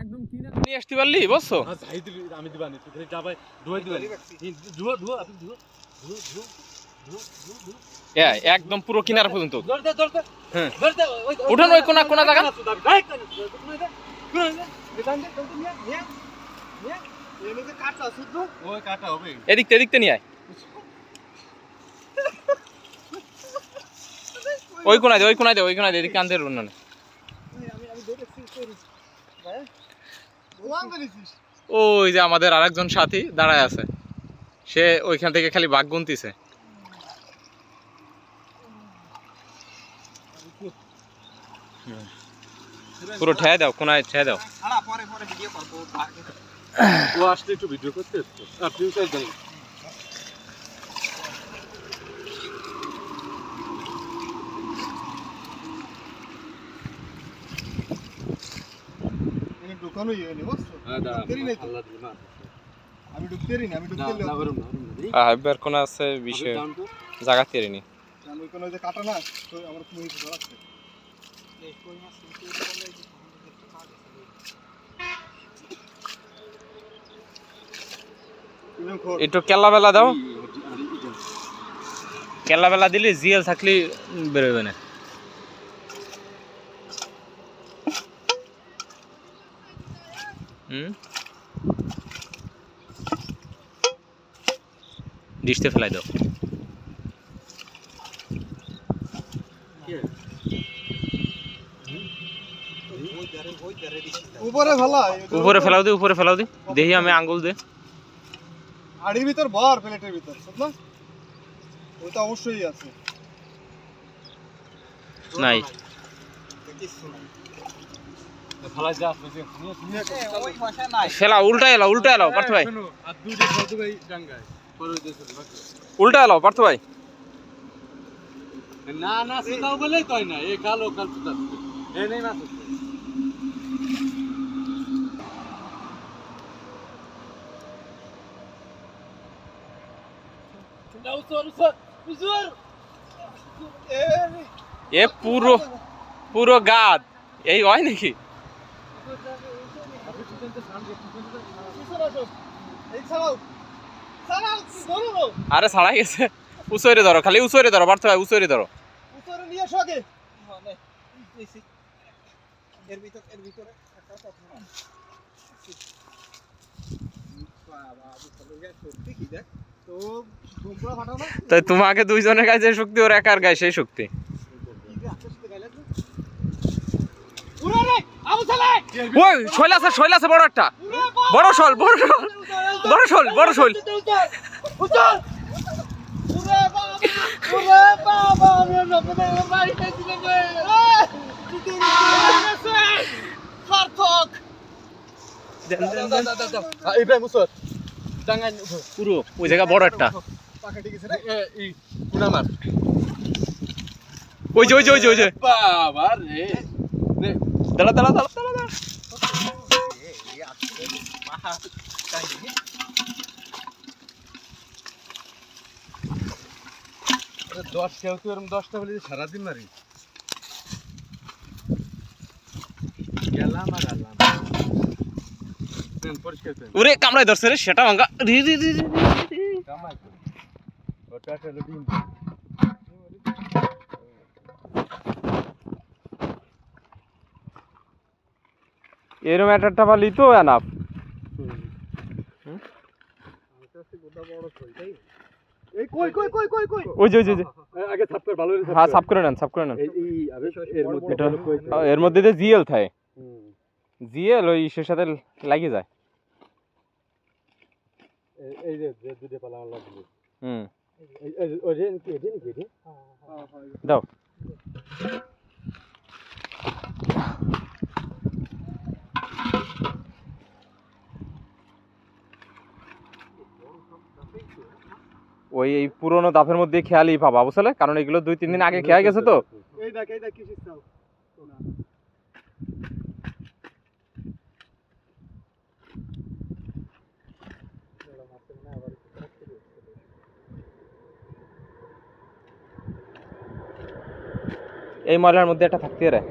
একদম কিনা নিয়ে আসতে পারলি বুঝছো? আমি দিবানি তুই যাবাই ধুয়ে দিবানি ধুও ধুও আপনি ধুও ধুও ধুও ধুও ধুও হ্যাঁ একদম পুরো কিনারা পর্যন্ত হ্যাঁ উঠান ওই কোনা কোনা জায়গা এদিক এদিকতে নিয়ে আয় ওই কোনায় দে এদিকে কান ধরে উন্নয়ন ওই যে আমাদের আরেকজন সাথী দাঁড়ায় আছে সে ওইখান থেকে খালি বাঘ গুনতিছে পুরো ঠেয়ে দাও কোনায় ঠেয়ে দাও ও আসলে একটু ভিডিও করতে আপনি দেন এবার কোন আছে বিষয় জায়গা তেরিনি একটু কেলা বেলা দাও কেলা বেলা দিলে জিএল থাকলে বেরোবে না ডিশতে ফেলাই দাও উপরে ফেলাও দি দেখি আমি আঙ্গুল দে আড়ির ভিতর ভর প্লেটের ভিতর না ওটা অবশ্যই আছে নাই ফেলা উল্টা এলাও পার্থ ভাই উল্টা এলাও পার্থ ভাই না না সুদাও বলেই কই না এই কালো কাল সুদা এই নেই মাছ এ পুরো গাদ এই হয় নাকি আরে ছাড়াই গেছে উচরে ধরো খালি উচরে ধরো পার্থ ভাই উচরে ধরো তাই তোমাকে দুইজনের গায়ে যে শক্তি ওর একার গায়ে সেই শক্তি ওই শৈল আছে বড় একটা বড় শোল পুরো ওই জায়গা বড় একটা ওই যে বাবা রে দাঁড়া 10 কেউ তো এরকম 10টা বলে সারাদিন মারি গেলাম আর আলাম পরিষ্কার ওরে কামড়াই ধরছে রে সেটা ভাঙা কামাই ওটা একটা ডিম এরম একটা পালি তো এনাফ এর মধ্যে যে জিএল থাকে জিএল ওই ইসের সাথে লাগিয়ে যায় দাও ওই এই পুরোনো দাফের মধ্যে খেয়ালই পাবা বুঝলে কারণ এগুলো 2-3 দিন আগে খেয়ে গেছে তো এই ময়লার মধ্যে একটা থাকতে রে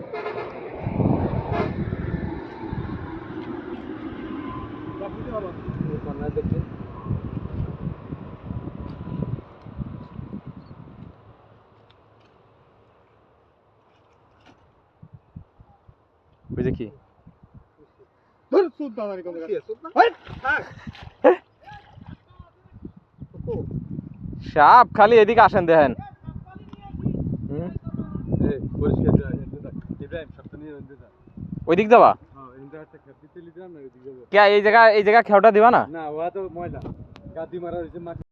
ওই যে কি ধর সুদ দাদানি কোন জায়গা সাপ খালি এদিকে আসেন দেখেন হুম এই পরিষ্কার যা ইব্রাহিম সবটা নিয়ে রইতে যা ওই দিক যাবা হ্যাঁ এই জায়গাটা খেতে দিতে লিলাম না ওই দিকে কে এই জায়গা খেওটা দিবা না না ওয়া তো ময়লা গাদি মারা হইছে